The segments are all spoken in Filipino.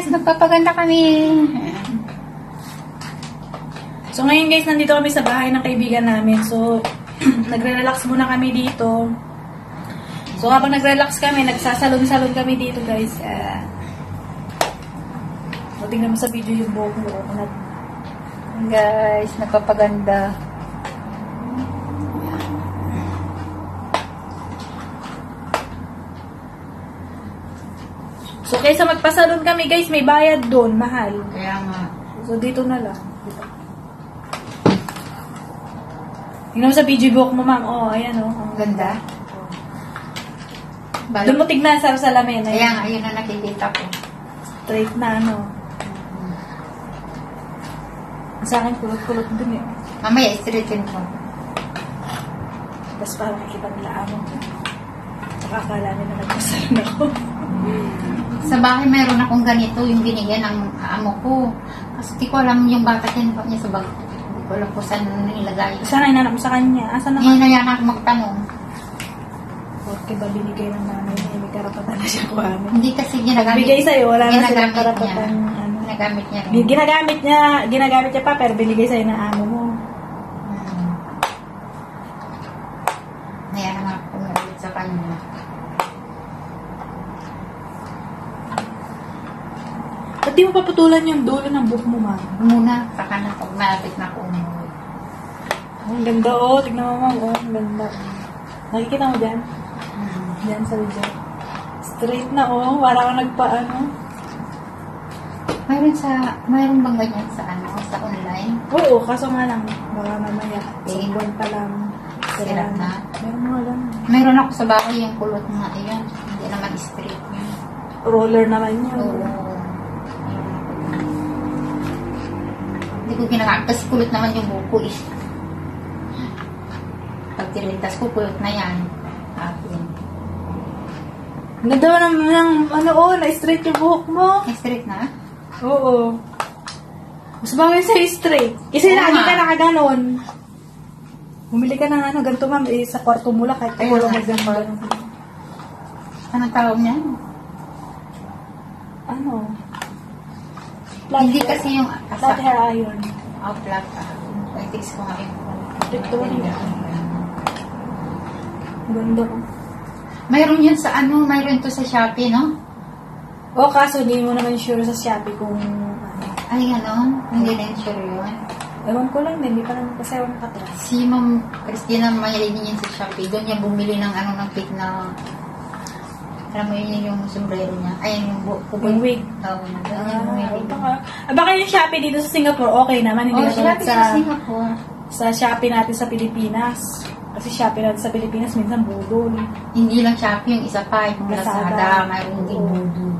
guys, magpapaganda kami. So ngayon guys, nandito kami sa bahay ng kaibigan namin. So, nagre-relax muna kami dito. So habang nagre-relax kami, nagsasalon-salon kami dito guys. So, tingnan mo sa video yung buhok mo. Guys, nagpapaganda. So, kaysa magpasalon kami, guys, may bayad doon, mahal. Kaya nga. So, dito na lang. Tingnan mo sa video book mo, ma'am. Oh, ayan, oh. Ang ganda. Doon mo tignan sa salamin. Kaya nga, yun ang nakikita ko. Straight na, ano. Sa akin, kulot-kulot dun, eh. Mamaya, straighten ko. Tapos parang nakikita nila amo ko. Tsaka akala nila nagpasalon ako. Sa bahay, mayroon akong ganito, yung binigyan ng amo ko. Kasi di ko alam yung bata niya sa bag. Di ko alam kung saan nilagay. Sana inanap mo sa kanya. Asa na Hinayaan ako magtanong. Okay ba binigay ng nanay niya? May karapatan na siya kuhanin. Hindi kasi ginagamit. Bigay sa'yo, wala na silang Ginagamit karapatan. niya. Ano. Ginagamit niya. Ginagamit niya pa, pero binigay sa'yo ng amo mo. Hinayaan ako ulit sa kanya. Ba't di mo paputulan yung dulo ng buhok mo, ma'am? Muna, saka na pag malapit na ako umuwi. Ang ganda, oh. Tignan mo, ma'am, oh. Ang ganda. Nakikita mo dyan? Dyan sa video. Straight na, oh. Para kang nagpaano. Mayroon bang ganyan sa online? Oo, kaso nga lang. Baka mamaya. Isang buwan pa lang. Sira na. Meron nga lang. Mayroon ako sa bahay yung kulot nga. Ayan, hindi naman straight yun. Roller naman yun. Oo. Hindi ko ginagamit. Kasi kulot naman yung buko eh. Pag tilintas ko, kulot na yan. Akin. Ganda mo ng ano, oh, na-straight yung buhok mo. Straight na? Oo. Mas bagay sa'yo straight. Kasi lagi ka nakaganon. Bumili ka ng ano, ganito ma'am, sa kwarto mo lang kahit Ayun, walang sa maganda. Anong tawag niya? Ano? Hindi kasi yung Flat hair iron. Flat. Ay, fix ko nga yun. Victoria. Ganda ko. Mayroon yun sa ano, mayroon to sa Shopee, no? O, kaso di mo naman sure sa Shopee kung ano. Ay, ano? Hindi na yun sure yun. Ewan ko lang, hindi pa naman kasi ewan katras. Si Ma'am Christina, mahilig niya sa Shopee. Doon niya bumili ng ano, ng fake na, alam mo yun yung sombrero niya. Ay, yung Yung wig. Oo, doon niya bumili. Baka yung Shopee dito sa Singapore, okay naman. Hindi na Shopee sa Singapore. Sa Shopee natin sa Pilipinas. Kasi Shopee natin sa Pilipinas, minsan budol. Hindi lang Shopee, yung isa pa, yung Lazada, mayroon din budol.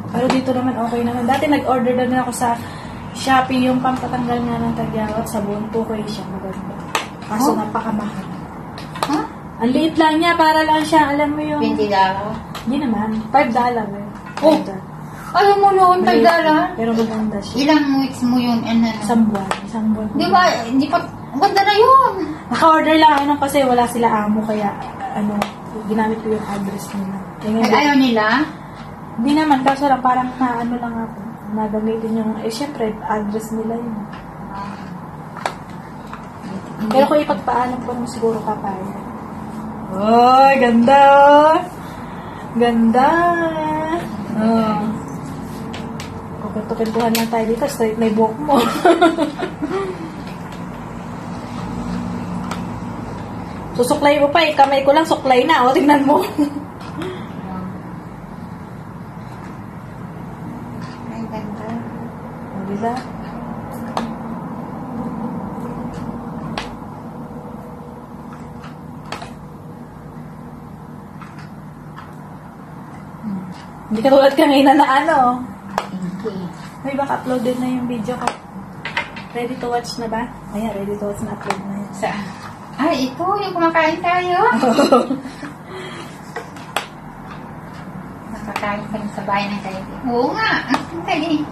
Pero dito naman okay naman. Dati nag-order na rin ako sa Shopee yung pampatanggal nga ng tagyawat sabon. Okay siya, maganda. Kaso napakamahal. Huh? Ang liit lang niya, para lang siya, alam mo yung... $20? Hindi naman, $5 eh. Oh! Alam mo noon, $5? Pero maganda siya. Ilang weeks mo yun? Isang buwan. Di ba, hindi pa, ang ganda na yun! Naka-order lang ako nung kasi wala sila amo, kaya ano, ginamit ko yung address nila. Ayaw nila? Hindi naman, kaso lang parang naano lang ako. Nagamitin yung, syempre, address nila yun. Pero kung ipagpaalam ko naman siguro papaya. Oh, ganda oh! Ganda! Oh. Kukuntuhan lang tayo dito, straight na yung buhok mo. Susuklay mo pa eh, kamay ko lang suklay na, o tingnan mo. Ay, ganda. O, diba? Hindi ka tulad kanina na ano. May baka uploaded na yung video ko. Ready to watch na ba? Ayan, ready to watch na upload na yun. Saan? Ay, ito, yung kumakain tayo. Nakakain kami sa bahay ng kayo. Oo nga. Dali.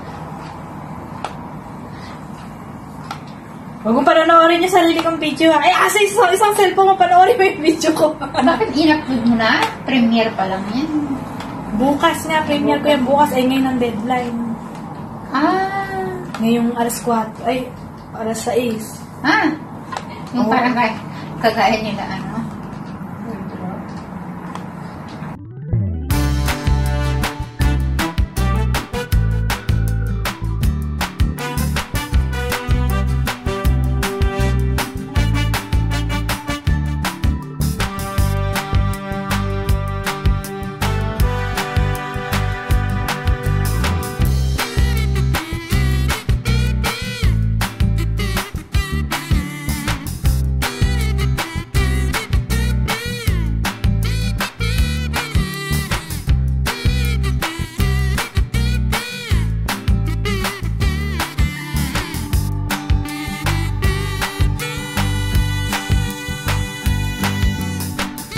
Huwag mong panonoorin yung sarili kong video ha. Ay, asa isang cellphone mo panoorin mo yung video ko. Bakit in-upload mo na? Premiere pa lang yan. Bukas nga, premiere ko yan bukas. Ay, ngayon ang deadline. Ah. Ngayong alas 4. Ay, alas 6. Ah. Yung parang kagaya nila ano.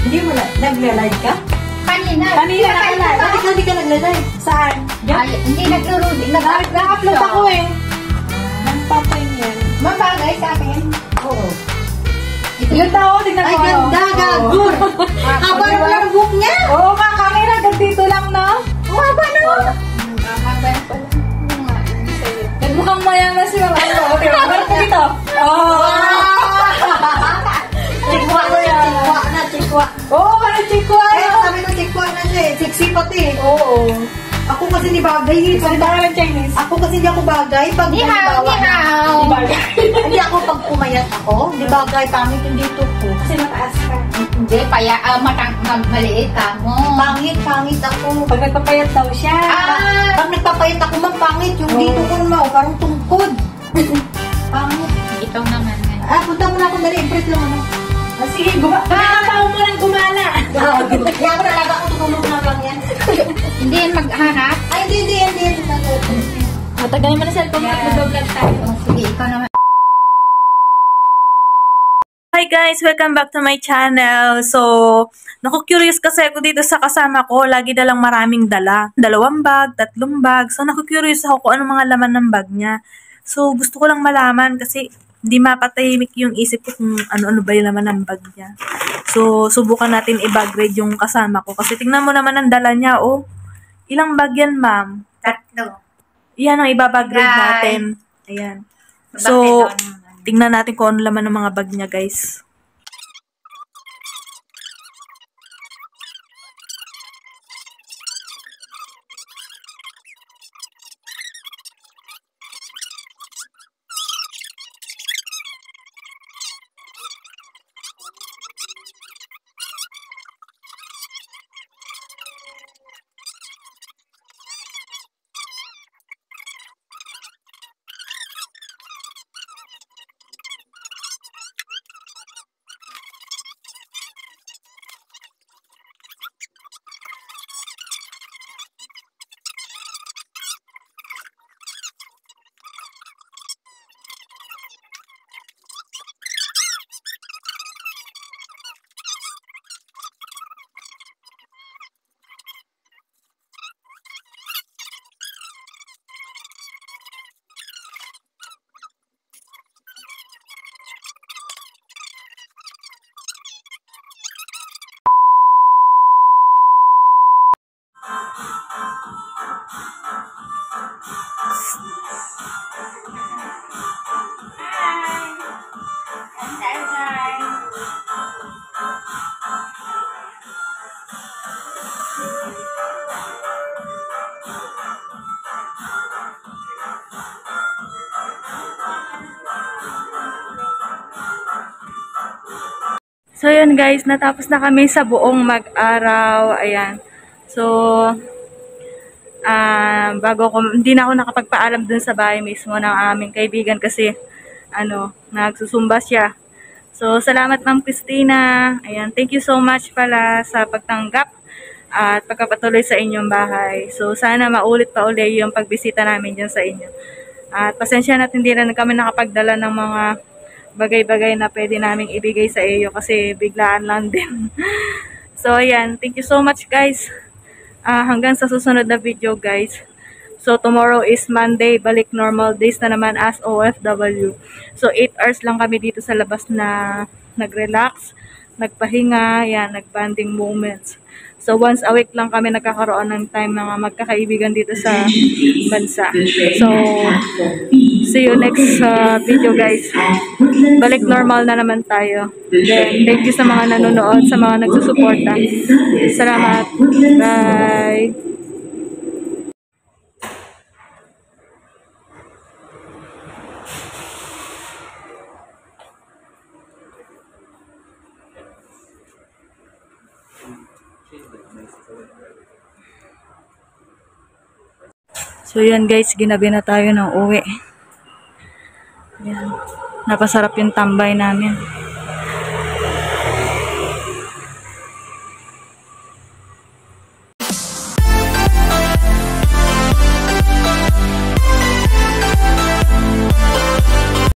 Hindi mo nag-live ka? Kanina naka-live. Bakit hindi ka nag-live? Saan? Ay, hindi nag-upload. Nag-upload ako eh. Nagpapay yan. Mabagay sa akin. Oo. Yung tao, tingnan ko. Ay, ganda, gagur! Haba ng book niya! Oo, mga camera, dito lang, no? Haba naman! Mabagay pala. Nagmukhang mayaman si Mama. Okay, meron ko dito. Oh! Chikwa na yan, chikwa na, chikwa. Oo, parang chikwa. Kaya sabi ng chikwa na siya eh, sexy pati. Oo. Ako kasi ni bagay eh. Sorry, baka ng Chinese. Ako kasi hindi ako bagay. Pag Ni hao, ni hao. Hindi ako pag pumayat ako. Hindi bagay, pangit yung dito ko. Kasi mataas ka. Hindi, maliit ka mo. Pangit ako. Pag nagpapayat daw siya. Pag nagpapayat ako, man pangit. Yung dito ko naman, parang tungkod. Pangit. Ikaw naman. Punta mo na ako dali. Impress lang ano. Sige, nakatawa mo ng gumala. Kaya ako talaga ako tutulog na lang yan. Hindi yan maghanap. Ay, hindi. Matagalin mo na cellphone mo at mag-vlog tayo. Sige, ikaw naman. Hi guys! Welcome back to my channel. So, naku-curious kasi ako dito sa kasama ko. Lagi dalang maraming dala. 2 bag, 3 bag. So, naku-curious ako kung ano mga laman ng bag niya. So, gusto ko lang malaman kasi di mapatahimik yung isip ko kung ano-ano ba yung laman ng bag niya. So, subukan natin i-bag grade yung kasama ko. Kasi tingnan mo naman ang dala niya, oh. Ilang bag yan, ma'am? 3. Iyan ang ibabag grade natin. Ayan. So, tingnan natin kung ano laman ng mga bag niya, guys. So, yun guys, natapos na kami sa buong mag-araw. Ayan. So, hindi na ako nakapagpaalam dun sa bahay mismo ng aming kaibigan kasi, nagsusumba siya. So, salamat Ma'am Christina. Ayan, thank you so much pala sa pagtanggap at pagkapatuloy sa inyong bahay. So, sana maulit pa uli yung pagbisita namin dyan sa inyo. At pasensya natin, hindi na kami nakapagdala ng mga bagay-bagay na pwede naming ibigay sa iyo kasi biglaan lang din. So, ayan. Thank you so much, guys. Hanggang sa susunod na video, guys. So, tomorrow is Monday. Balik normal days na naman as OFW. So, 8 hours lang kami dito sa labas na nag-relax, nagpahinga, yan, nag-bonding moments. So once a week lang kami nagkakaroon ng time mga magkakaibigan dito sa bansa. So see you next video guys. Balik normal na naman tayo. Then thank you sa mga nanonood, sa mga nagsusuporta. Salamat. Bye. So yan guys, ginabi na tayo ng uwi. Yan. Napasarap yung tambay namin.